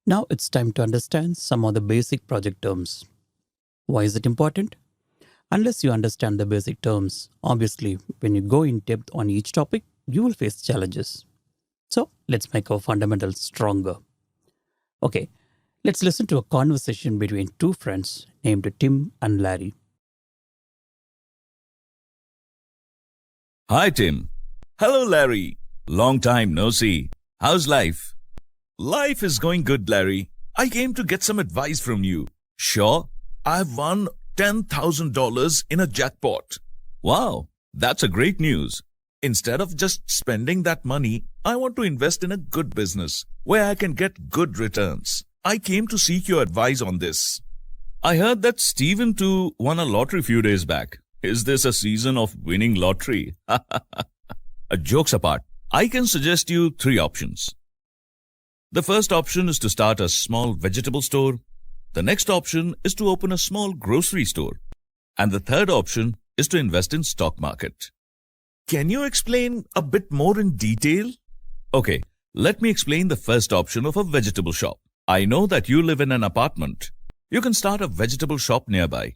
Now it's time to understand some of the basic project terms. Why is it important? Unless you understand the basic terms, obviously, when you go in depth on each topic, you will face challenges. So let's make our fundamentals stronger. Okay, let's listen to a conversation between two friends named Tim and Larry. Hi, Tim. Hello, Larry. Long time no see. How's life? Life is going good, Larry. I came to get some advice from you. Sure, I've won $10,000 in a jackpot. Wow, that's a great news. Instead of just spending that money, I want to invest in a good business where I can get good returns. I came to seek your advice on this. I heard that Steven too won a lottery few days back. Is this a season of winning lottery? Jokes apart, I can suggest you three options. The first option is to start a small vegetable store. The next option is to open a small grocery store. And the third option is to invest in stock market. Can you explain a bit more in detail? Okay, let me explain the first option of a vegetable shop. I know that you live in an apartment. You can start a vegetable shop nearby.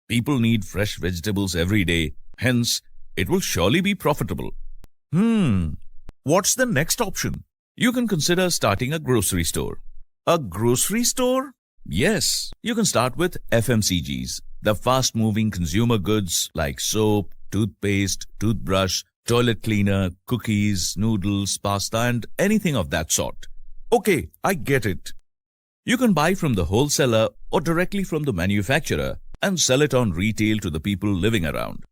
People need fresh vegetables every day, hence, it will surely be profitable. What's the next option? You can consider starting a grocery store. A grocery store? Yes, you can start with FMCGs, the fast-moving consumer goods like soap, toothpaste, toothbrush, toilet cleaner, cookies, noodles, pasta, and anything of that sort. Okay, I get it. You can buy from the wholesaler or directly from the manufacturer and sell it on retail to the people living around.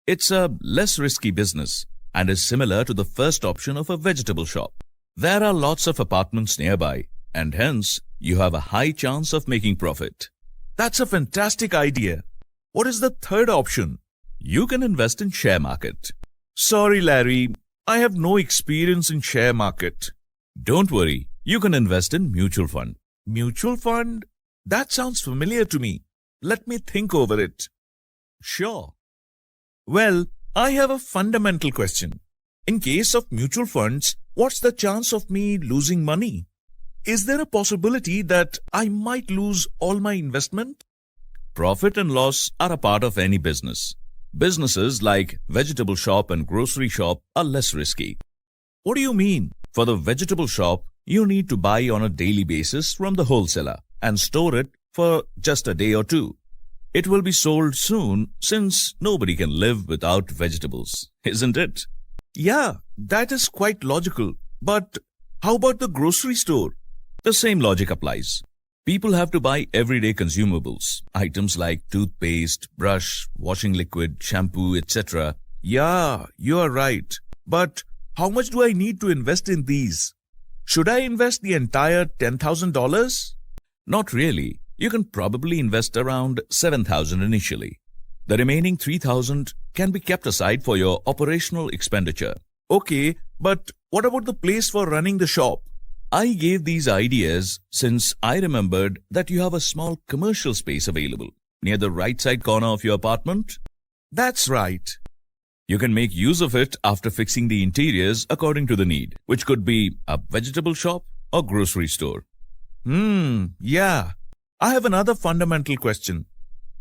It's a less risky business and is similar to the first option of a vegetable shop. There are lots of apartments nearby and hence you have a high chance of making profit. That's a fantastic idea. What is the third option? You can invest in share market. Sorry, Larry, I have no experience in share market. Don't worry, you can invest in mutual fund. Mutual fund? That sounds familiar to me. Let me think over it. Sure. Well, I have a fundamental question. In case of mutual funds, what's the chance of me losing money? Is there a possibility that I might lose all my investment? Profit and loss are a part of any business. Businesses like vegetable shop and grocery shop are less risky. What do you mean? For the vegetable shop, you need to buy on a daily basis from the wholesaler and store it for just a day or two. It will be sold soon since nobody can live without vegetables, isn't it? Yeah, that is quite logical. But how about the grocery store? The same logic applies. People have to buy everyday consumables, items like toothpaste, brush, washing liquid, shampoo, etc. Yeah, you are right. But how much do I need to invest in these? Should I invest the entire $10,000? Not really. You can probably invest around $7,000 initially. The remaining $3,000 can be kept aside for your operational expenditure. Okay, but what about the place for running the shop? I gave these ideas since I remembered that you have a small commercial space available near the right side corner of your apartment. That's right. You can make use of it after fixing the interiors according to the need, which could be a vegetable shop or grocery store. Yeah. I have another fundamental question.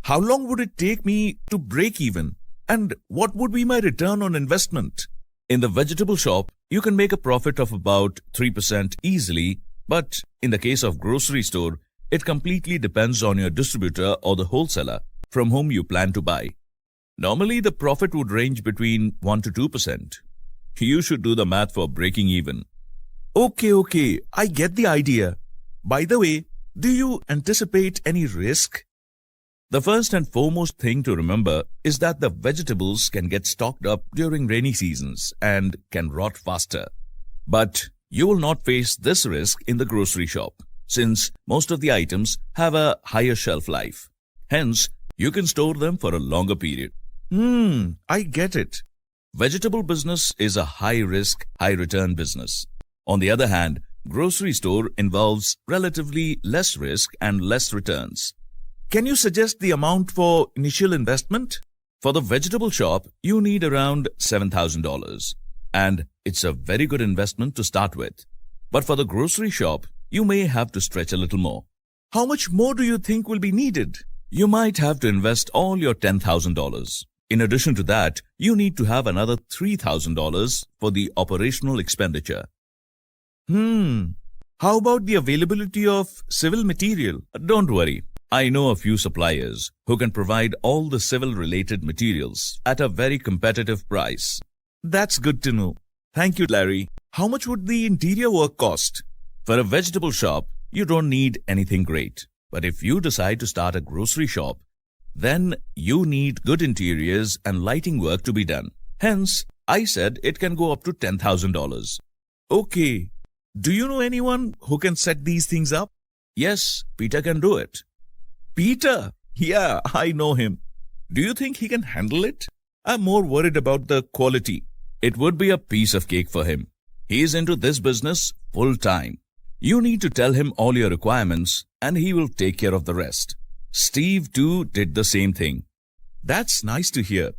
How long would it take me to break even? And what would be my return on investment? In the vegetable shop, you can make a profit of about 3% easily, but in the case of grocery store, it completely depends on your distributor or the wholesaler from whom you plan to buy. Normally, the profit would range between 1 to 2%. You should do the math for breaking even. Okay, I get the idea. By the way, do you anticipate any risk? The first and foremost thing to remember is that the vegetables can get stocked up during rainy seasons and can rot faster. But you will not face this risk in the grocery shop, since most of the items have a higher shelf life. Hence, you can store them for a longer period. I get it. Vegetable business is a high-risk, high-return business. On the other hand, grocery store involves relatively less risk and less returns. Can you suggest the amount for initial investment? For the vegetable shop, you need around $7,000, and it's a very good investment to start with. But for the grocery shop, you may have to stretch a little more. How much more do you think will be needed? You might have to invest all your $10,000. In addition to that, you need to have another $3,000 for the operational expenditure. How about the availability of civil material? Don't worry. I know a few suppliers who can provide all the civil related materials at a very competitive price. That's good to know. Thank you, Larry. How much would the interior work cost? For a vegetable shop, you don't need anything great. But if you decide to start a grocery shop, then you need good interiors and lighting work to be done. Hence, I said it can go up to $10,000. Okay. Do you know anyone who can set these things up? Yes, Peter can do it. Peter? Yeah, I know him. Do you think he can handle it? I'm more worried about the quality. It would be a piece of cake for him. He is into this business full time. You need to tell him all your requirements and he will take care of the rest. Steve too did the same thing. That's nice to hear.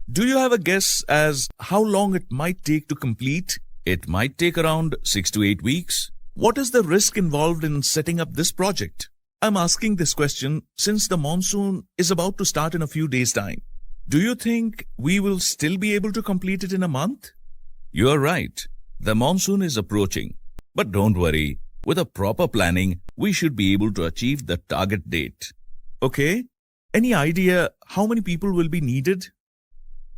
Do you have a guess as how long it might take to complete? It might take around 6 to 8 weeks. What is the risk involved in setting up this project? I'm asking this question since the monsoon is about to start in a few days' time. Do you think we will still be able to complete it in a month? You are right. The monsoon is approaching. But don't worry. With a proper planning, we should be able to achieve the target date. Okay? Any idea how many people will be needed?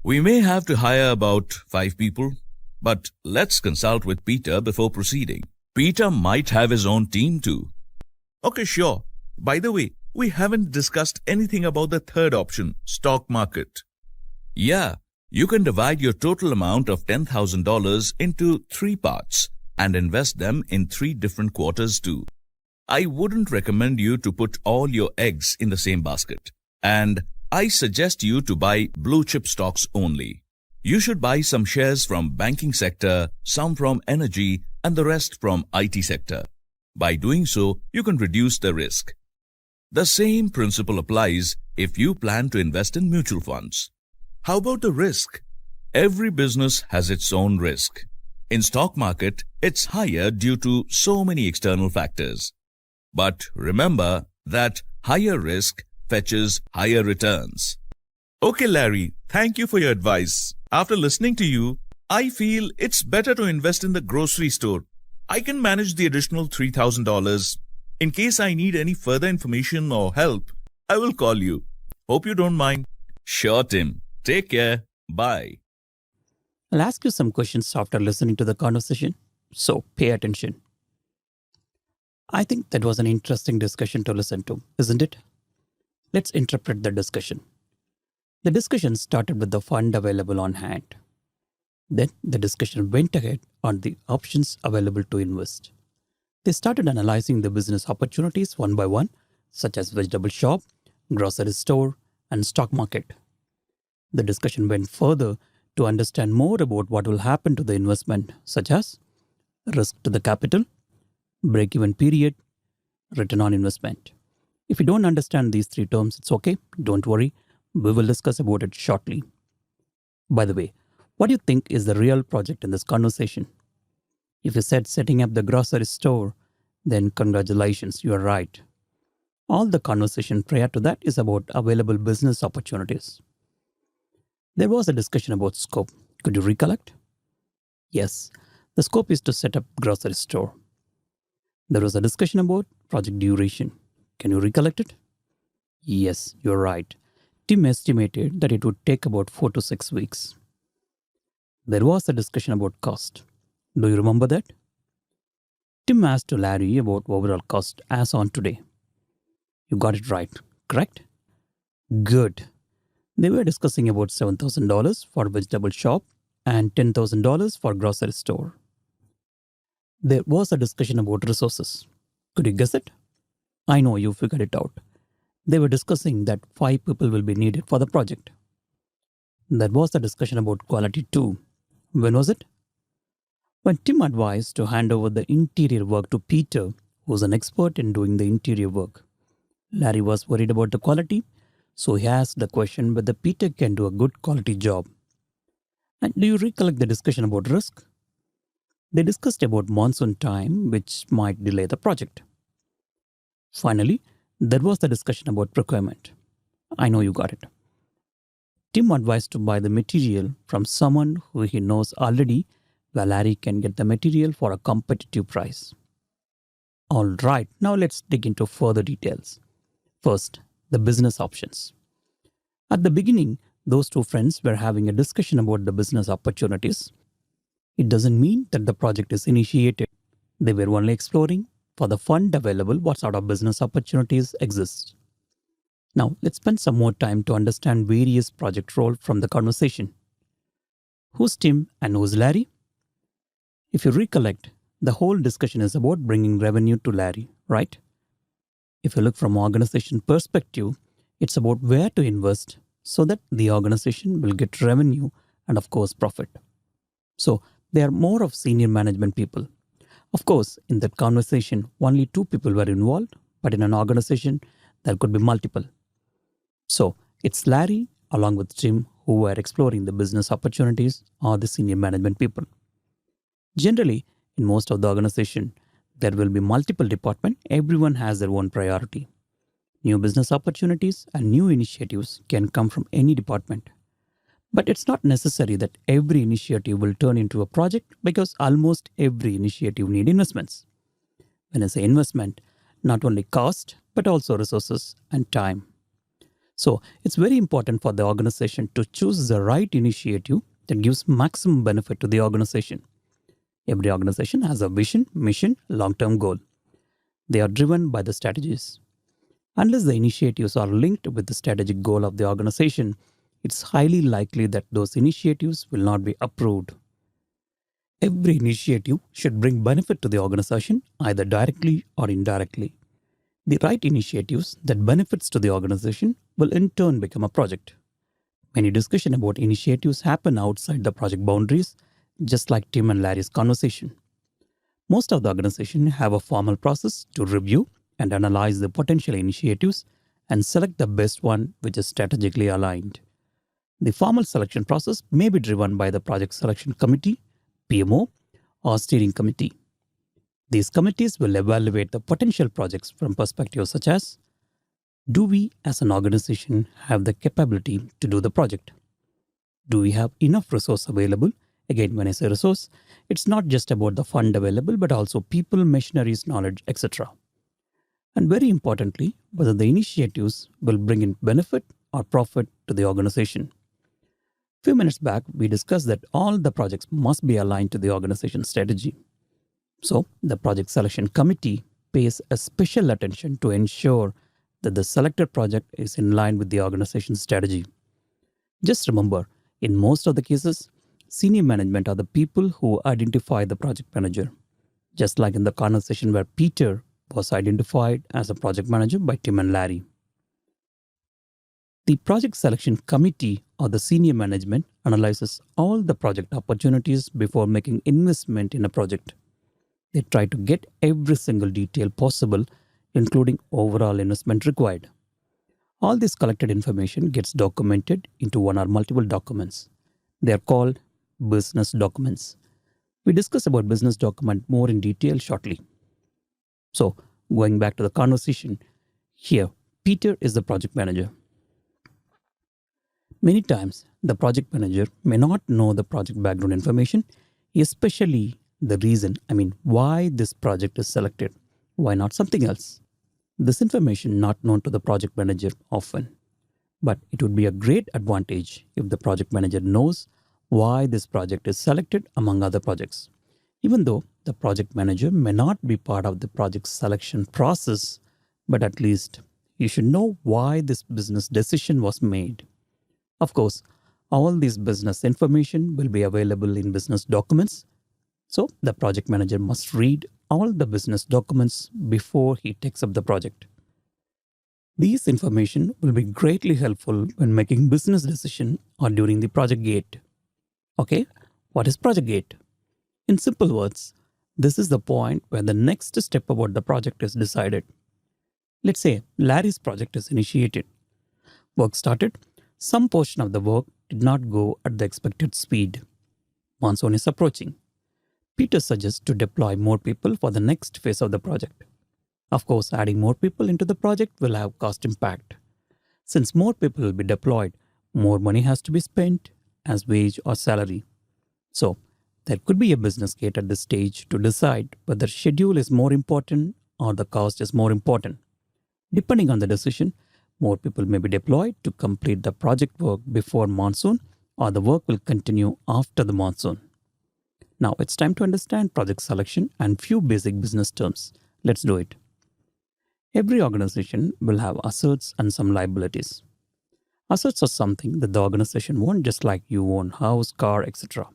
We may have to hire about 5 people. But let's consult with Peter before proceeding. Peter might have his own team too. Okay, sure. By the way, we haven't discussed anything about the third option, stock market. Yeah, you can divide your total amount of $10,000 into 3 parts and invest them in 3 different quarters too. I wouldn't recommend you to put all your eggs in the same basket. And I suggest you to buy blue chip stocks only. You should buy some shares from banking sector, some from energy, and the rest from IT sector. By doing so, you can reduce the risk. The same principle applies if you plan to invest in mutual funds. How about the risk? Every business has its own risk. In stock market, it's higher due to so many external factors. But remember that higher risk fetches higher returns. Okay, Larry, thank you for your advice. After listening to you, I feel it's better to invest in the grocery store. I can manage the additional $3,000. In case I need any further information or help, I will call you. Hope you don't mind. Sure, Tim. Take care. Bye. I'll ask you some questions after listening to the conversation, so pay attention. I think that was an interesting discussion to listen to, isn't it? Let's interpret the discussion. The discussion started with the fund available on hand. Then the discussion went ahead on the options available to invest. They started analyzing the business opportunities one by one, such as vegetable shop, grocery store, and stock market. The discussion went further to understand more about what will happen to the investment, such as risk to the capital, break-even period, return on investment. If you don't understand these 3 terms, it's okay. Don't worry. We will discuss about it shortly. By the way, what do you think is the real project in this conversation? If you said setting up the grocery store, then congratulations, you are right. All the conversation prior to that is about available business opportunities. There was a discussion about scope. Could you recollect? Yes, the scope is to set up grocery store. There was a discussion about project duration. Can you recollect it? Yes, you're right. Tim estimated that it would take about 4 to 6 weeks. There was a discussion about cost. Do you remember that? Tim asked to Larry about overall cost as on today. You got it right, correct? Good. They were discussing about $7,000 for vegetable shop and $10,000 for grocery store. There was a discussion about resources. Could you guess it? I know you figured it out. They were discussing that 5 people will be needed for the project. There was a discussion about quality too. When was it? When Tim advised to hand over the interior work to Peter, who was an expert in doing the interior work. Larry was worried about the quality, so he asked the question whether Peter can do a good quality job. And do you recollect the discussion about risk? They discussed about monsoon time, which might delay the project. Finally, there was the discussion about procurement. I know you got it. Tim advised to buy the material from someone who he knows already, where Larry can get the material for a competitive price. All right, now let's dig into further details. First, the business options. At the beginning, those two friends were having a discussion about the business opportunities. It doesn't mean that the project is initiated. They were only exploring, for the fund available, what sort of business opportunities exist. Now, let's spend some more time to understand various project roles from the conversation. Who's Tim and who's Larry? If you recollect, the whole discussion is about bringing revenue to Larry, right? If you look from organization perspective, it's about where to invest so that the organization will get revenue and of course profit. So they are more of senior management people. Of course, in that conversation, only two people were involved, but in an organization, there could be multiple. So it's Larry along with Tim who were exploring the business opportunities or the senior management people. Generally, in most of the organization, there will be multiple departments. Everyone has their own priority. New business opportunities and new initiatives can come from any department. But it's not necessary that every initiative will turn into a project because almost every initiative needs investments. When I say investment, not only cost, but also resources and time. So it's very important for the organization to choose the right initiative that gives maximum benefit to the organization. Every organization has a vision, mission, long-term goal. They are driven by the strategies. Unless the initiatives are linked with the strategic goal of the organization, it's highly likely that those initiatives will not be approved. Every initiative should bring benefit to the organization either directly or indirectly. The right initiatives that benefits to the organization will in turn become a project. Many discussion about initiatives happen outside the project boundaries, just like Tim and Larry's conversation. Most of the organizations have a formal process to review and analyze the potential initiatives and select the best one which is strategically aligned. The formal selection process may be driven by the project selection committee, PMO, or steering committee. These committees will evaluate the potential projects from perspectives such as: do we as an organization have the capability to do the project? Do we have enough resource available? Again, when I say resource, it's not just about the fund available, but also people, machineries, knowledge, etc. And very importantly, whether the initiatives will bring in benefit or profit to the organization. A few minutes back, we discussed that all the projects must be aligned to the organization strategy. So, the project selection committee pays a special attention to ensure that the selected project is in line with the organization's strategy. Just remember, in most of the cases, senior management are the people who identify the project manager. Just like in the conversation where Peter was identified as a project manager by Tim and Larry. The project selection committee or the senior management analyzes all the project opportunities before making investment in a project. They try to get every single detail possible, including overall investment required. All this collected information gets documented into one or multiple documents. They are called business documents. We discuss about business document more in detail shortly. So, going back to the conversation, here, Peter is the project manager. Many times, the project manager may not know the project background information, especially the reason, why this project is selected, why not something else. This information not known to the project manager often. But it would be a great advantage if the project manager knows why this project is selected among other projects. Even though the project manager may not be part of the project selection process, but at least you should know why this business decision was made. Of course, all this business information will be available in business documents, so the project manager must read all the business documents before he takes up the project. These information will be greatly helpful when making business decision or during the project gate. Okay, what is project gate? In simple words, this is the point where the next step about the project is decided. Let's say Larry's project is initiated. Work started. Some portion of the work did not go at the expected speed. Monsoon is approaching. Peter suggests to deploy more people for the next phase of the project. Of course, adding more people into the project will have cost impact. Since more people will be deployed, more money has to be spent as wage or salary. So, there could be a business case at this stage to decide whether schedule is more important or the cost is more important. Depending on the decision, more people may be deployed to complete the project work before monsoon, or the work will continue after the monsoon. Now it's time to understand project selection and few basic business terms. Let's do it. Every organization will have assets and some liabilities. Assets are something that the organization owns, just like you own house, car, etc.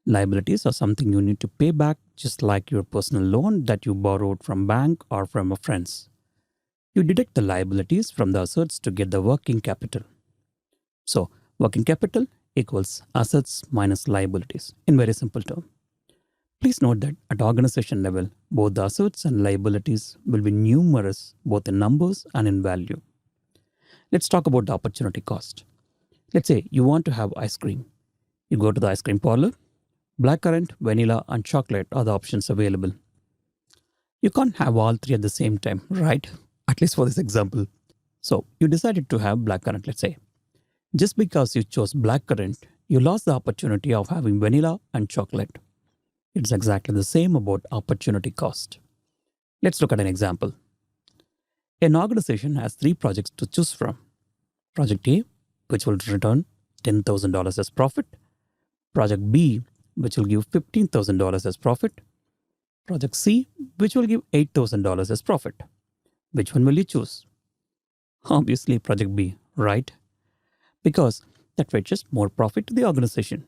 Liabilities are something you need to pay back, just like your personal loan that you borrowed from bank or from a friends. You deduct the liabilities from the assets to get the working capital. So, working capital equals assets minus liabilities in very simple term. Please note that at organization level, both the assets and liabilities will be numerous both in numbers and in value. Let's talk about the opportunity cost. Let's say you want to have ice cream. You go to the ice cream parlor. Blackcurrant, vanilla, and chocolate are the options available. You can't have all three at the same time, right? At least for this example. So you decided to have blackcurrant, let's say. Just because you chose blackcurrant, you lost the opportunity of having vanilla and chocolate. It's exactly the same about opportunity cost. Let's look at an example. An organization has 3 projects to choose from. Project A, which will return $10,000 as profit. Project B, which will give $15,000 as profit. Project C, which will give $8,000 as profit. Which one will you choose? Obviously, Project B, right? Because that fetches more profit to the organization.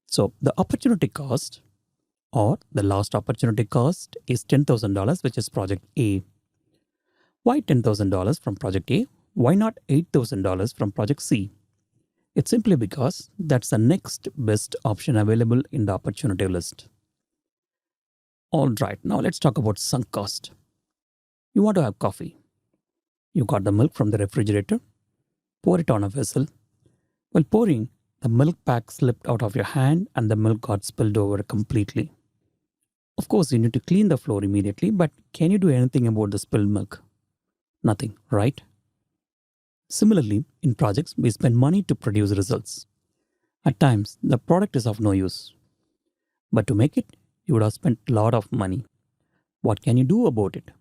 So the opportunity cost or the last opportunity cost is $10,000, which is Project A. Why $10,000 from Project A? Why not $8,000 from Project C? It's simply because that's the next best option available in the opportunity list. Alright, now let's talk about sunk cost. You want to have coffee. You got the milk from the refrigerator, pour it on a vessel. While pouring, the milk pack slipped out of your hand and the milk got spilled over completely. Of course, you need to clean the floor immediately, but can you do anything about the spilled milk? Nothing, right? Similarly, in projects, we spend money to produce results. At times, the product is of no use. But to make it, you would have spent a lot of money. What can you do about it?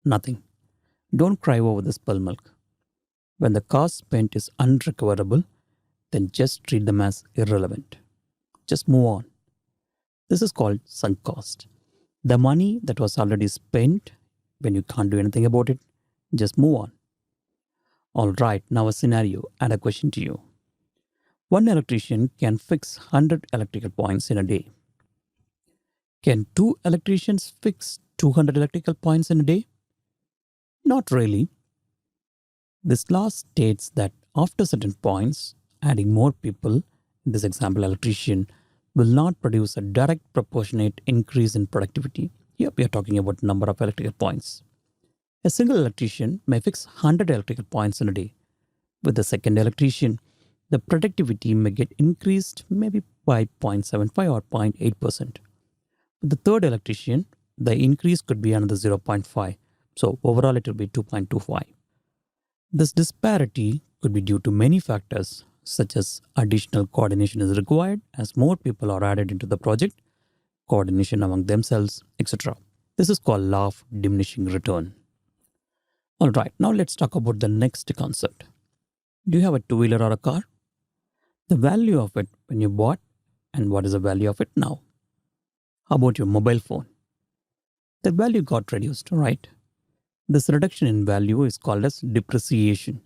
Nothing. Don't cry over the spilled milk. When the cost spent is unrecoverable, then just treat them as irrelevant. Just move on. This is called sunk cost. The money that was already spent, when you can't do anything about it, just move on. Alright, now a scenario and a question to you. One electrician can fix 100 electrical points in a day. Can 2 electricians fix 200 electrical points in a day? Not really. This law states that after certain points, adding more people, in this example electrician, will not produce a direct proportionate increase in productivity. Here we are talking about number of electrical points. A single electrician may fix 100 electrical points in a day. With the second electrician, the productivity may get increased maybe by 0.75 or 0.8%. With the third electrician, the increase could be another 0.5. So overall it will be 2.25. This disparity could be due to many factors, such as additional coordination is required as more people are added into the project, coordination among themselves, etc. This is called law of diminishing return. Alright, now let's talk about the next concept. Do you have a two-wheeler or a car? The value of it when you bought and what is the value of it now? How about your mobile phone? The value got reduced, right? This reduction in value is called as depreciation.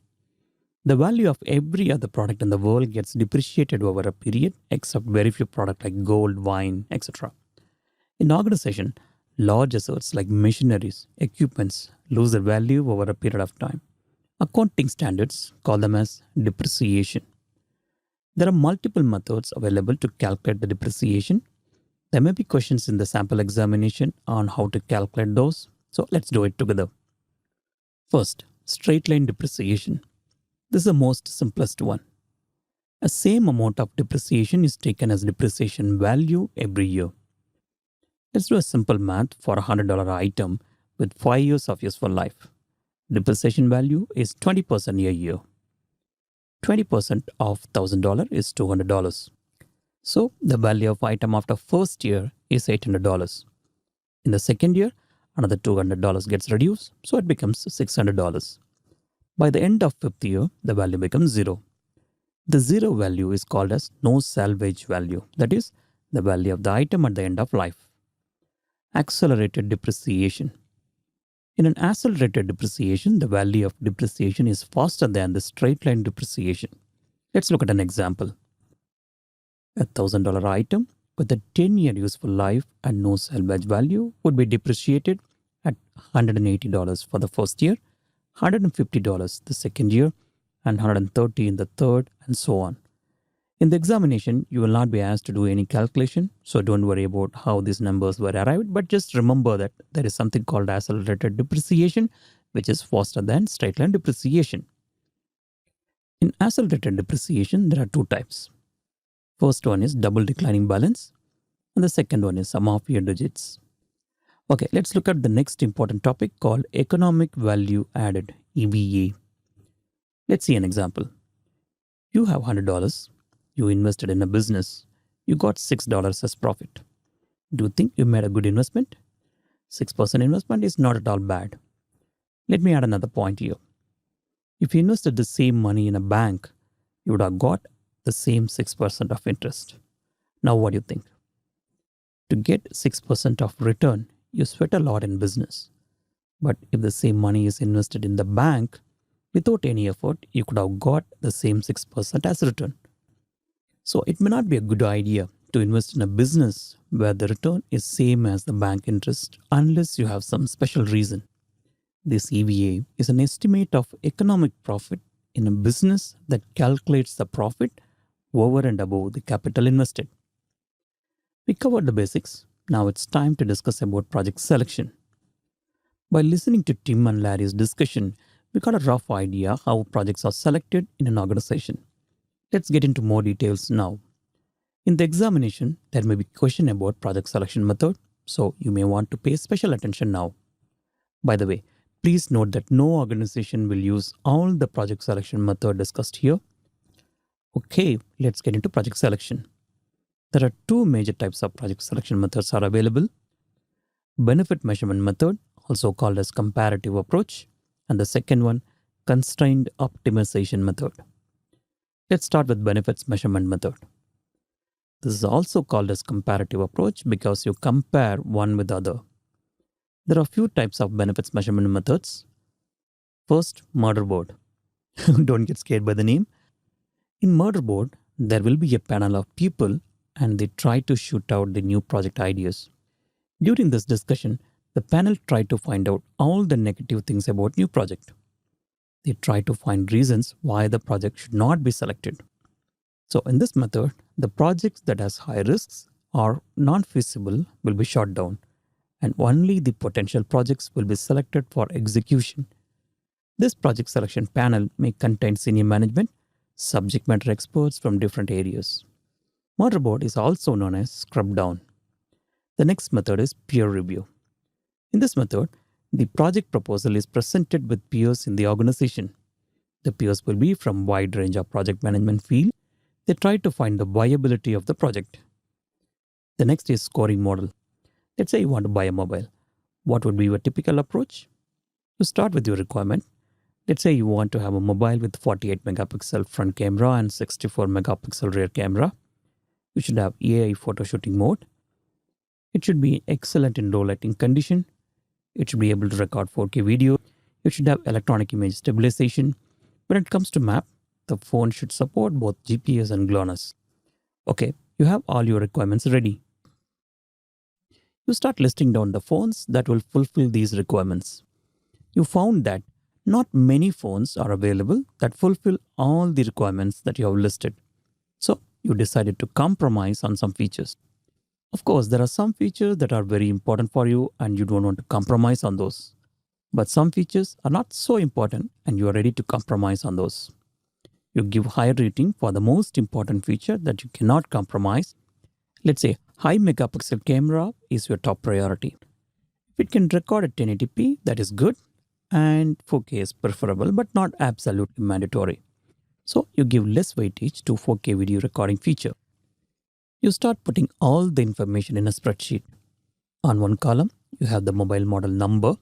The value of every other product in the world gets depreciated over a period except very few products like gold, wine, etc. In organization, large assets like machineries, equipments lose their value over a period of time. Accounting standards call them as depreciation. There are multiple methods available to calculate the depreciation. There may be questions in the sample examination on how to calculate those, so let's do it together. First, straight line depreciation. This is the most simplest one. A same amount of depreciation is taken as depreciation value every year. Let's do a simple math for a $100 item with 5 years of useful life. Depreciation value is 20% a year. 20% of $1,000 is $200. So the value of item after first year is $800. In the second year, another $200 gets reduced, so it becomes $600. By the end of fifth year, the value becomes zero. The zero value is called as no salvage value. That is, the value of the item at the end of life. Accelerated depreciation. In an accelerated depreciation, the value of depreciation is faster than the straight line depreciation. Let's look at an example. A $1,000 item with a 10-year useful life and no salvage value would be depreciated at $180 for the first year, $150 the second year, and $130 in the third, and so on. In the examination, you will not be asked to do any calculation, so don't worry about how these numbers were arrived, but just remember that there is something called accelerated depreciation, which is faster than straight line depreciation. In accelerated depreciation, there are two types. First one is double declining balance, and the second one is sum of year digits. Okay, let's look at the next important topic called economic value added, EVA. Let's see an example. You have $100. You invested in a business. You got $6 as profit. Do you think you made a good investment? 6% investment is not at all bad. Let me add another point here. If you invested the same money in a bank, you would have got the same 6% of interest. Now what do you think? To get 6% of return, you sweat a lot in business. But if the same money is invested in the bank, without any effort, you could have got the same 6% as return. So it may not be a good idea to invest in a business where the return is same as the bank interest unless you have some special reason. This EVA is an estimate of economic profit in a business that calculates the profit over and above the capital invested. We covered the basics. Now it's time to discuss about project selection. By listening to Tim and Larry's discussion, we got a rough idea how projects are selected in an organization. Let's get into more details now. In the examination, there may be a question about project selection method, so you may want to pay special attention now. By the way, please note that no organization will use all the project selection method discussed here. Okay, let's get into project selection. There are two major types of project selection methods are available. Benefit measurement method, also called as comparative approach, and the second one, constrained optimization method. Let's start with benefits measurement method. This is also called as comparative approach because you compare one with the other. There are a few types of benefits measurement methods. First, murderboard. Don't get scared by the name. In murderboard, there will be a panel of people and they try to shoot out the new project ideas. During this discussion, the panel tried to find out all the negative things about new project. They try to find reasons why the project should not be selected. So in this method, the projects that has high risks or non-feasible will be shot down and only the potential projects will be selected for execution. This project selection panel may contain senior management, subject matter experts from different areas. Motherboard is also known as scrub down. The next method is peer review. In this method, the project proposal is presented with peers in the organization. The peers will be from wide range of project management field. They try to find the viability of the project. The next is scoring model. Let's say you want to buy a mobile. What would be your typical approach? You start with your requirement. Let's say you want to have a mobile with 48 megapixel front camera and 64 megapixel rear camera. You should have AI photo shooting mode. It should be excellent in low lighting condition. It should be able to record 4K video. It should have electronic image stabilization. When it comes to map, the phone should support both GPS and GLONASS. Okay, you have all your requirements ready. You start listing down the phones that will fulfill these requirements. You found that not many phones are available that fulfill all the requirements that you have listed. So you decided to compromise on some features. Of course, there are some features that are very important for you and you don't want to compromise on those. But some features are not so important and you are ready to compromise on those. You give higher rating for the most important feature that you cannot compromise. Let's say High megapixel camera is your top priority. If it can record at 1080p, that is good, and 4K is preferable but not absolutely mandatory. So you give less weightage to 4K video recording feature. You start putting all the information in a spreadsheet. On one column, you have the mobile model number,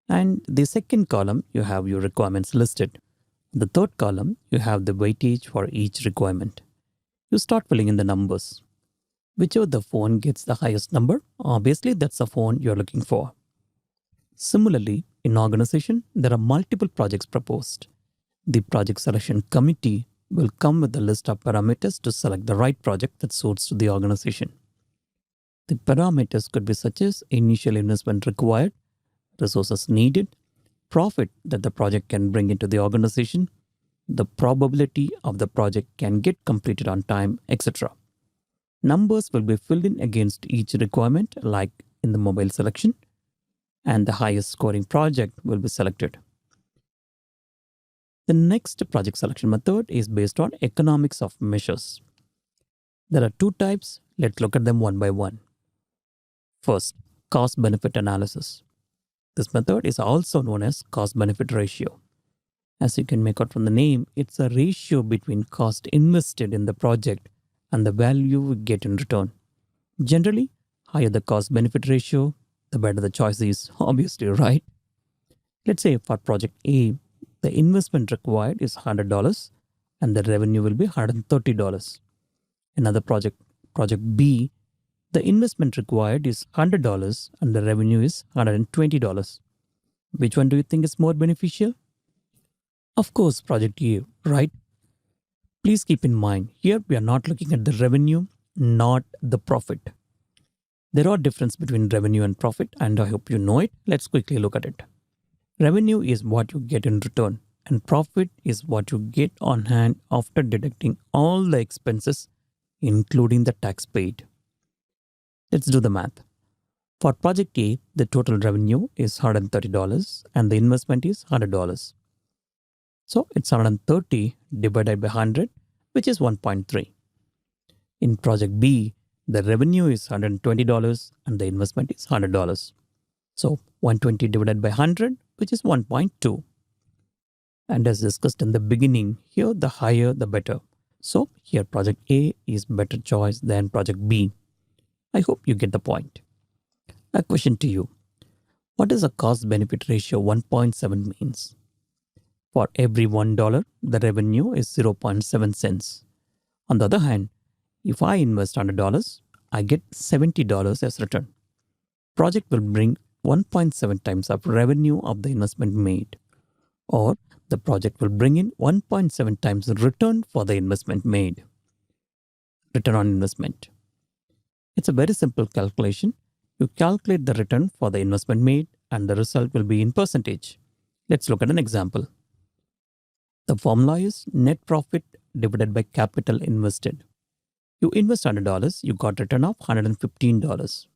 and the second column, you have your requirements listed. The third column, you have the weightage for each requirement. You start filling in the numbers. Whichever the phone gets the highest number, obviously that's the phone you're looking for. Similarly, in organization, there are multiple projects proposed. The project selection committee will come with a list of parameters to select the right project that suits to the organization. The parameters could be such as initial investment required, resources needed, profit that the project can bring into the organization, the probability of the project can get completed on time, etc. Numbers will be filled in against each requirement, like in the mobile selection, and the highest scoring project will be selected. The next project selection method is based on economics of measures. There are two types. Let's look at them one by one. First, cost-benefit analysis. This method is also known as cost-benefit ratio. As you can make out from the name, it's a ratio between cost invested in the project and the value we get in return. Generally, higher the cost-benefit ratio, the better the choice is, obviously, right? Let's say for project A, the investment required is $100 and the revenue will be $130. Another project B, the investment required is $100 and the revenue is $120. Which one do you think is more beneficial? Of course, project A, right? Please keep in mind, here we are not looking at the revenue, not the profit. There are differences between revenue and profit, and I hope you know it. Let's quickly look at it. Revenue is what you get in return, and profit is what you get on hand after deducting all the expenses, including the tax paid. Let's do the math. For project A, the total revenue is $130 and the investment is $100. So it's 130 divided by 100, which is 1.3. In project B, the revenue is $120 and the investment is $100. So 120 divided by 100, which is 1.2. And as discussed in the beginning, here the higher the better. So here project A is better choice than project B. I hope you get the point. A question to you. What does a cost-benefit ratio 1.7 means? For every $1, the revenue is 0.7 cents. On the other hand, if I invest $100, I get $70 as return. Project will bring 1.7 times of revenue of the investment made. Or the project will bring in 1.7 times return for the investment made. Return on investment. It's a very simple calculation. You calculate the return for the investment made and the result will be in percentage. Let's look at an example. The formula is net profit divided by capital invested. You invest $100, you got return of $115.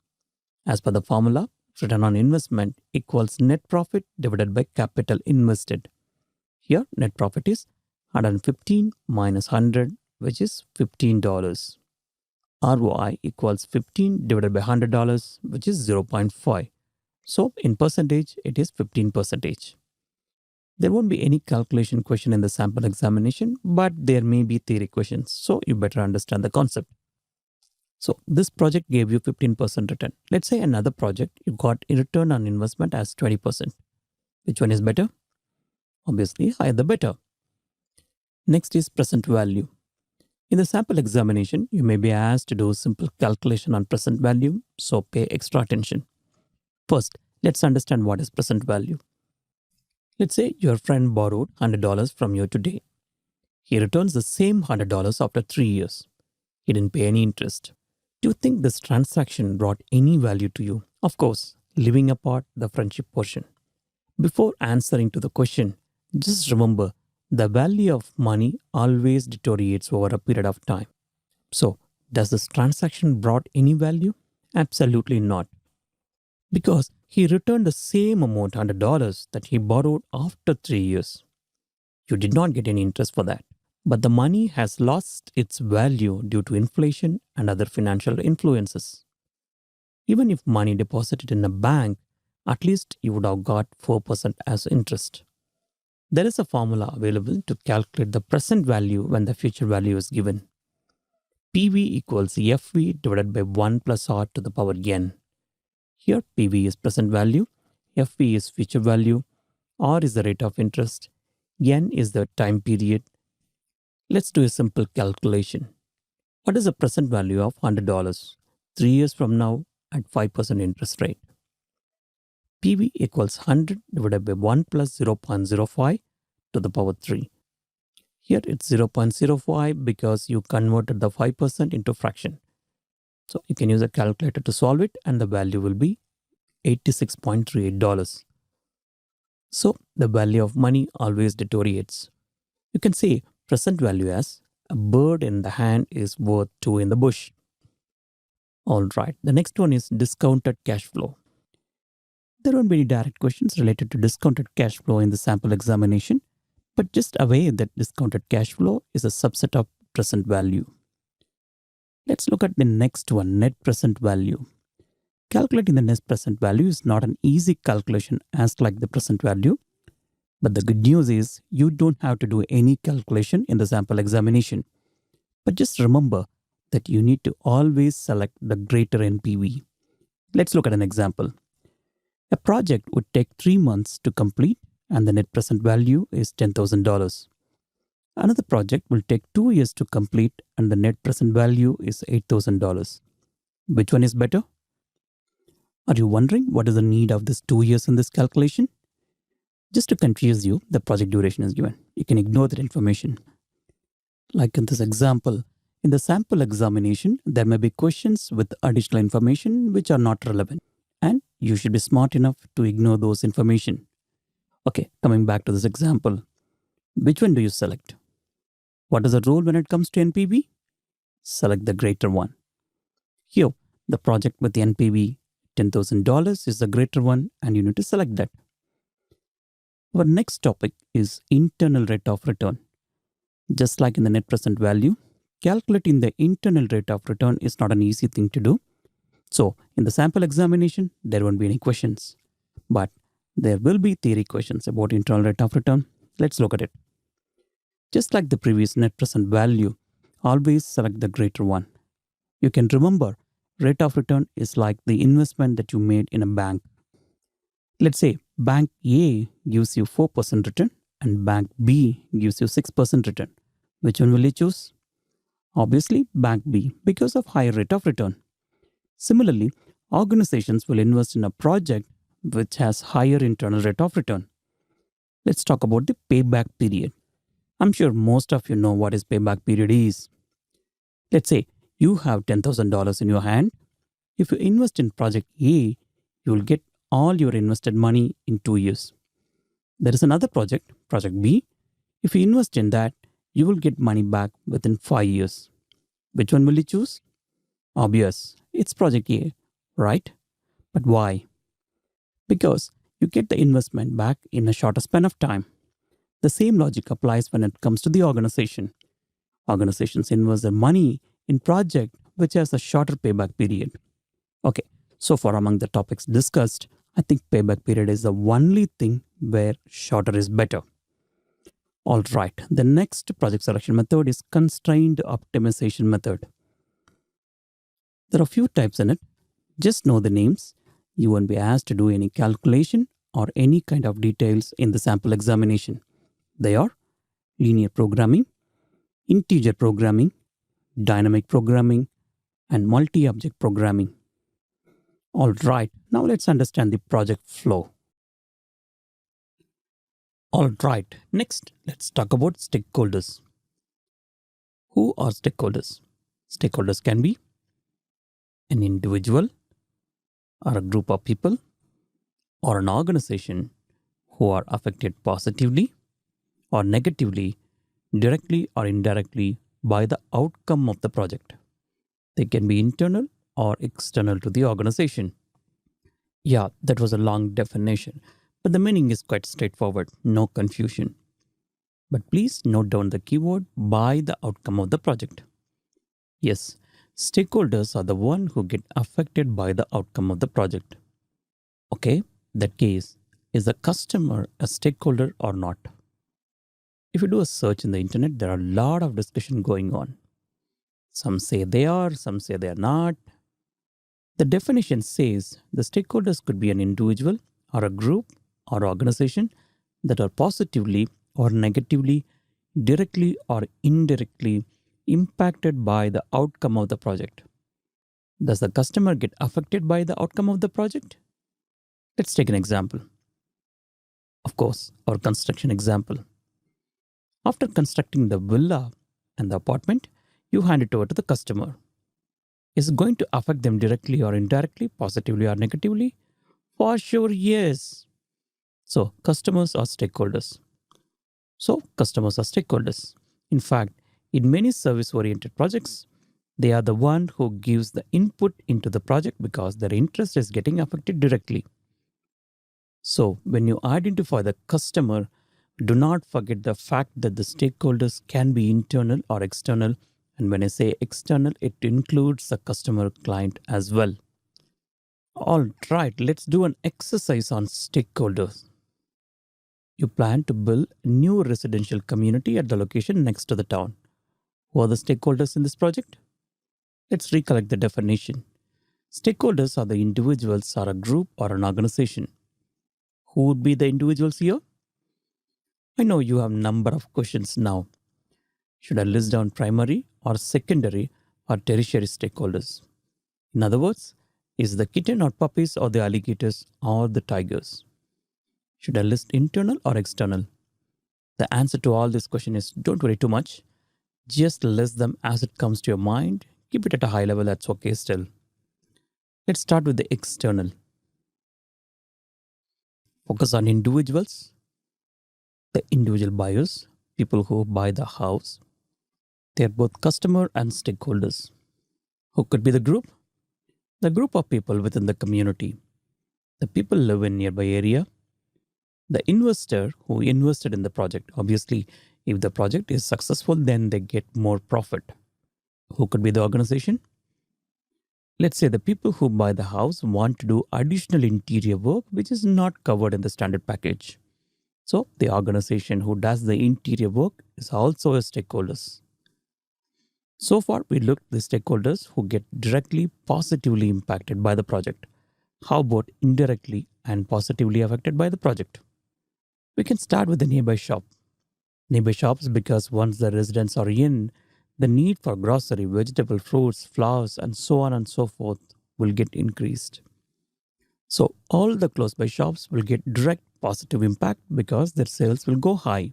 As per the formula, return on investment equals net profit divided by capital invested. Here, net profit is 115 minus 100, which is $15. ROI equals 15 divided by $100, which is 0.5. So in percentage, it is 15%. There won't be any calculation question in the sample examination, but there may be theory questions, so you better understand the concept. So this project gave you 15% return. Let's say another project, you got a return on investment as 20%. Which one is better? Obviously, higher the better. Next is present value. In the sample examination, you may be asked to do simple calculation on present value, so pay extra attention. First, let's understand what is present value. Let's say your friend borrowed $100 from you today. He returns the same $100 after 3 years. He didn't pay any interest. Do you think this transaction brought any value to you? Of course, leaving apart the friendship portion. Before answering to the question, just remember the value of money always deteriorates over a period of time. So, does this transaction brought any value? Absolutely not. Because he returned the same amount $100 that he borrowed after 3 years. You did not get any interest for that. but the money has lost its value due to inflation and other financial influences. Even if money deposited in a bank, at least you would have got 4% as interest. There is a formula available to calculate the present value when the future value is given. PV equals FV divided by 1 plus R to the power n. Here PV is present value, FV is future value, R is the rate of interest, n is the time period. Let's do a simple calculation. What is the present value of $100 3 years from now at 5% interest rate? PV equals 100 divided by 1 plus 0.05 to the power 3. Here it's 0.05 because you converted the 5% into fraction. So you can use a calculator to solve it and the value will be $86.38. So the value of money always deteriorates. You can say present value as a bird in the hand is worth 2 in the bush. Alright, the next one is discounted cash flow. There won't be any direct questions related to discounted cash flow in the sample examination, but just aware that discounted cash flow is a subset of present value. Let's look at the next one, net present value. Calculating the net present value is not an easy calculation as like the present value, but the good news is you don't have to do any calculation in the sample examination. But just remember that you need to always select the greater NPV. Let's look at an example. A project would take 3 months to complete and the net present value is $10,000. Another project will take 2 years to complete and the net present value is $8,000. Which one is better? Are you wondering what is the need of this 2 years in this calculation? Just to confuse you, the project duration is given. You can ignore that information. Like in this example, in the sample examination, there may be questions with additional information which are not relevant. And you should be smart enough to ignore those information. Okay, coming back to this example. Which one do you select? What is the rule when it comes to NPV? Select the greater one. Here, the project with the NPV $10,000 is the greater one and you need to select that. Our next topic is internal rate of return. Just like in the net present value, calculating the internal rate of return is not an easy thing to do. So, in the sample examination, there won't be any questions. But there will be theory questions about internal rate of return. Let's look at it. Just like the previous net present value, always select the greater one. You can remember, rate of return is like the investment that you made in a bank. Let's say bank A gives you 4% return and bank B gives you 6% return. Which one will you choose? Obviously, bank B because of higher rate of return. Similarly, organizations will invest in a project which has higher internal rate of return. Let's talk about the payback period. I'm sure most of you know what is payback period is. Let's say you have $10,000 in your hand. If you invest in project A, you will get all your invested money in 2 years. There is another project, project B. If you invest in that, you will get money back within 5 years. Which one will you choose? Obvious, it's project A, right? But why? Because you get the investment back in a shorter span of time. The same logic applies when it comes to the organization. Organizations invest their money in project which has a shorter payback period. Okay, so far among the topics discussed, I think payback period is the only thing where shorter is better. Alright, the next project selection method is constrained optimization method. There are a few types in it. Just know the names. You won't be asked to do any calculation or any kind of details in the sample examination. They are linear programming, integer programming, dynamic programming, and multi-object programming. Alright, now let's understand the project flow. Alright, next let's talk about stakeholders. Who are stakeholders? Stakeholders can be an individual or a group of people or an organization who are affected positively or negatively, directly or indirectly by the outcome of the project. They can be internal or external to the organization. Yeah, that was a long definition, but the meaning is quite straightforward, no confusion. But please note down the keyword by the outcome of the project. Yes, stakeholders are the one who get affected by the outcome of the project. Okay, that case, is the customer a stakeholder or not? If you do a search in the internet, there are a lot of discussion going on. Some say they are, some say they are not. The definition says the stakeholders could be an individual or a group or organization that are positively or negatively, directly or indirectly impacted by the outcome of the project. Does the customer get affected by the outcome of the project? Let's take an example. Of course, our construction example. After constructing the villa and the apartment, you hand it over to the customer. Is it going to affect them directly or indirectly, positively or negatively? For sure, yes. So, customers are stakeholders. In fact, in many service oriented projects, they are the one who gives the input into the project because their interest is getting affected directly. So, when you identify the customer, do not forget the fact that the stakeholders can be internal or external. And when I say external, it includes the customer client as well. All right, let's do an exercise on stakeholders. You plan to build a new residential community at the location next to the town. Who are the stakeholders in this project? Let's recollect the definition. Stakeholders are the individuals or a group or an organization. Who would be the individuals here? I know you have a number of questions now. Should I list down primary or secondary or tertiary stakeholders? In other words, is the kitten or puppies or the alligators or the tigers? Should I list internal or external? The answer to all this question is don't worry too much. Just list them as it comes to your mind. Keep it at a high level, that's okay still. Let's start with the external. Focus on individuals, the individual buyers, people who buy the house. They're both customer and stakeholders. Who could be the group? The group of people within the community. The people live in nearby area. The investor who invested in the project. Obviously, if the project is successful, then they get more profit. Who could be the organization? Let's say the people who buy the house want to do additional interior work which is not covered in the standard package. So the organization who does the interior work is also a stakeholders. So far, we looked at the stakeholders who get directly positively impacted by the project. How about indirectly and positively affected by the project? We can start with the nearby shop. Nearby shops because once the residents are in, the need for grocery, vegetable, fruits, flowers, and so on and so forth will get increased. So all the close by shops will get direct positive impact because their sales will go high.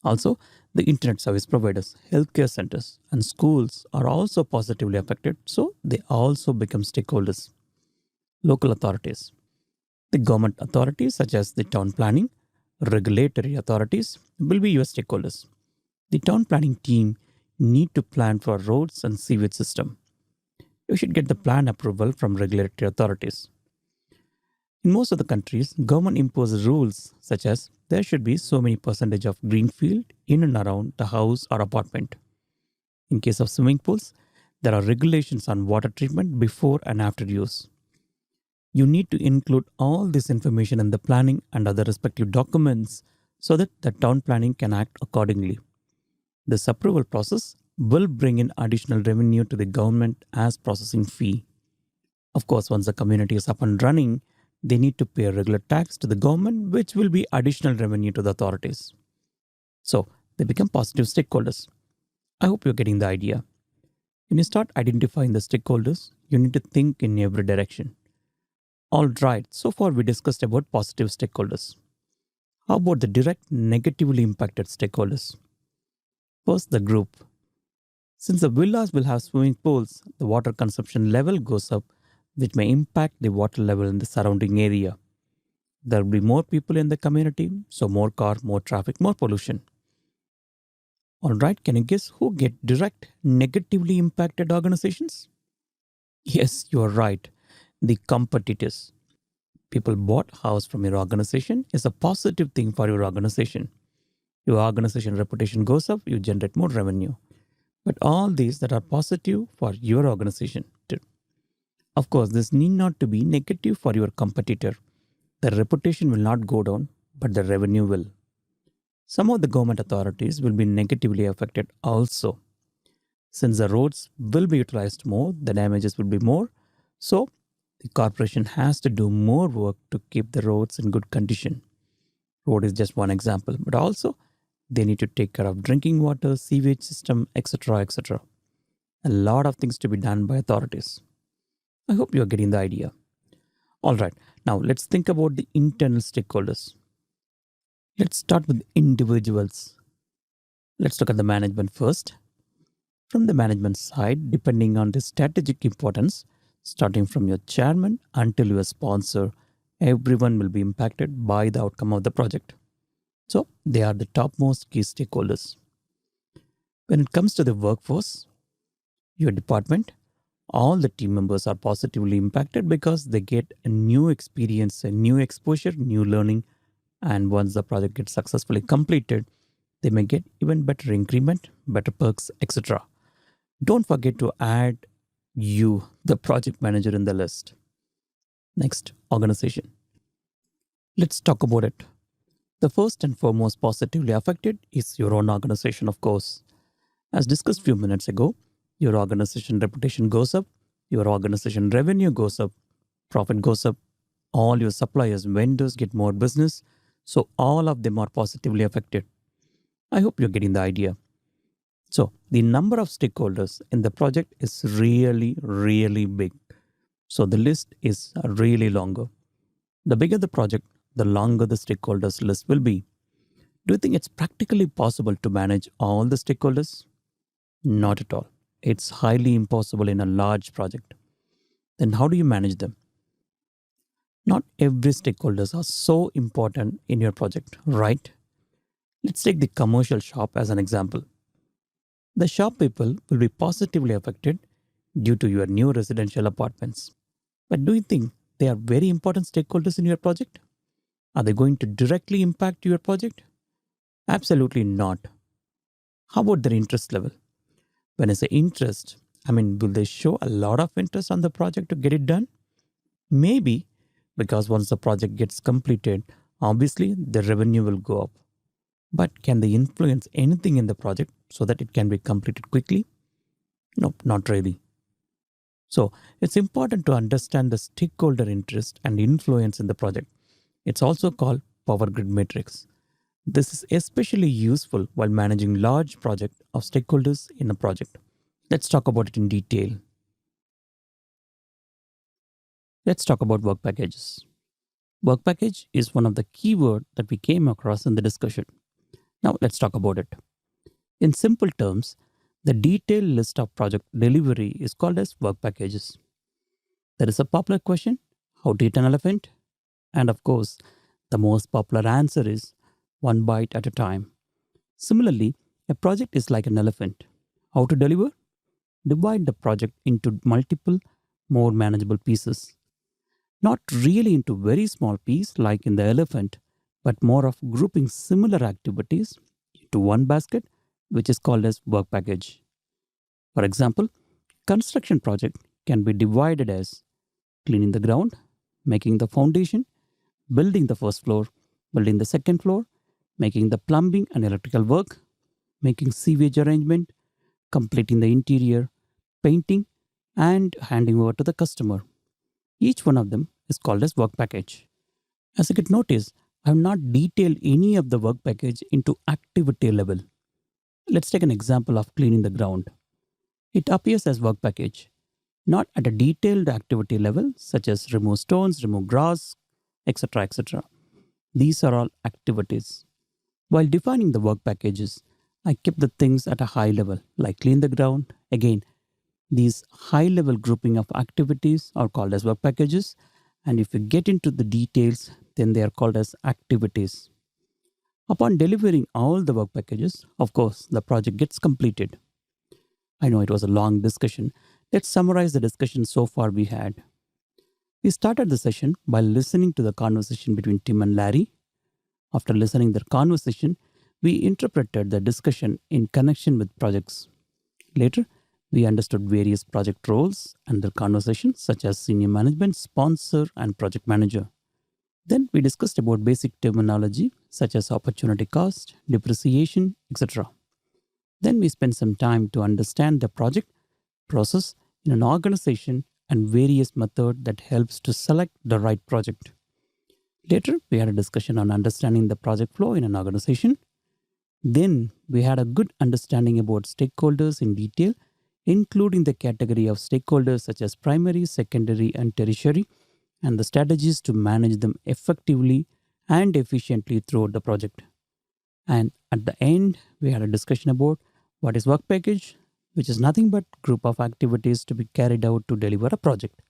Also, the internet service providers, healthcare centers, and schools are also positively affected, so they also become stakeholders. Local authorities. The government authorities, such as the town planning, regulatory authorities, will be your stakeholders. The town planning team need to plan for roads and sewage system. You should get the plan approval from regulatory authorities. In most of the countries, government imposes rules such as there should be so many percentage of green field in and around the house or apartment. In case of swimming pools, there are regulations on water treatment before and after use. You need to include all this information in the planning and other respective documents so that the town planning can act accordingly. This approval process will bring in additional revenue to the government as processing fee. Of course, once the community is up and running, they need to pay a regular tax to the government, which will be additional revenue to the authorities. So they become positive stakeholders. I hope you're getting the idea. When you start identifying the stakeholders, you need to think in every direction. All right, so far we discussed about positive stakeholders. How about the direct negatively impacted stakeholders? First, the group. Since the villas will have swimming pools, the water consumption level goes up, which may impact the water level in the surrounding area. There will be more people in the community, so more car, more traffic, more pollution. All right, can you guess who get direct negatively impacted organizations? Yes, you are right. The competitors. People bought house from your organization is a positive thing for your organization. Your organization reputation goes up, you generate more revenue. But all these that are positive for your organization too. Of course, this need not to be negative for your competitor. The reputation will not go down, but the revenue will. Some of the government authorities will be negatively affected also. Since the roads will be utilized more, the damages will be more. So, the corporation has to do more work to keep the roads in good condition. Road is just one example, but also they need to take care of drinking water, sewage system, etc. etc. A lot of things to be done by authorities. I hope you're getting the idea. All right, now let's think about the internal stakeholders. Let's start with individuals. Let's look at the management first. From the management side, depending on the strategic importance, starting from your chairman until your sponsor, everyone will be impacted by the outcome of the project. So, they are the topmost key stakeholders. When it comes to the workforce, your department, all the team members are positively impacted because they get a new experience, a new exposure, new learning, and once the project gets successfully completed, they may get even better increment, better perks, etc. Don't forget to add you, the project manager, in the list. Next, organization. Let's talk about it. The first and foremost positively affected is your own organization, of course. As discussed a few minutes ago, your organization reputation goes up, your organization revenue goes up, profit goes up, all your suppliers, vendors get more business, so all of them are positively affected. I hope you're getting the idea. So, the number of stakeholders in the project is really, really big. So, the list is really longer. The bigger the project, the longer the stakeholders list will be. Do you think it's practically possible to manage all the stakeholders? Not at all. It's highly impossible in a large project. Then how do you manage them? Not every stakeholders are so important in your project, right? Let's take the commercial shop as an example. The shop people will be positively affected due to your new residential apartments. But do you think they are very important stakeholders in your project? Are they going to directly impact your project? Absolutely not. How about their interest level? When I say interest, will they show a lot of interest on the project to get it done? Maybe, because once the project gets completed, obviously the revenue will go up. But can they influence anything in the project so that it can be completed quickly? Nope, not really. So it's important to understand the stakeholder interest and influence in the project. It's also called power grid matrix. This is especially useful while managing large project of stakeholders in a project. Let's talk about it in detail. Let's talk about work packages. Work package is one of the keywords that we came across in the discussion. Now let's talk about it. In simple terms, the detailed list of project delivery is called as work packages. There is a popular question, how to eat an elephant? And of course, the most popular answer is one bite at a time. Similarly, a project is like an elephant. How to deliver? Divide the project into multiple, more manageable pieces. Not really into very small pieces like in the elephant, but more of grouping similar activities into one basket, which is called as work package. For example, construction project can be divided as cleaning the ground, making the foundation, building the first floor, building the second floor, making the plumbing and electrical work, making sewage arrangement, completing the interior, painting, and handing over to the customer. Each one of them is called as work package. As you could notice, I have not detailed any of the work package into activity level. Let's take an example of cleaning the ground. It appears as work package, not at a detailed activity level such as remove stones, remove grass, etc. etc. These are all activities. While defining the work packages, I kept the things at a high level, like clean the ground. Again, these high level grouping of activities are called as work packages, and if you get into the details, then they are called as activities. Upon delivering all the work packages, of course, the project gets completed. I know it was a long discussion. Let's summarize the discussion so far we had. We started the session by listening to the conversation between Tim and Larry. After listening to their conversation, We interpreted the discussion in connection with projects. Later, we understood various project roles and their conversations, such as senior management, sponsor, and project manager. Then we discussed about basic terminology such as opportunity cost, depreciation, etc. Then we spent some time to understand the project process in an organization and various methods that helps to select the right project. Later, we had a discussion on understanding the project flow in an organization. Then we had a good understanding about stakeholders in detail, including the category of stakeholders such as primary, secondary, and tertiary, and the strategies to manage them effectively and efficiently throughout the project. And at the end, we had a discussion about what is work package, which is nothing but group of activities to be carried out to deliver a project.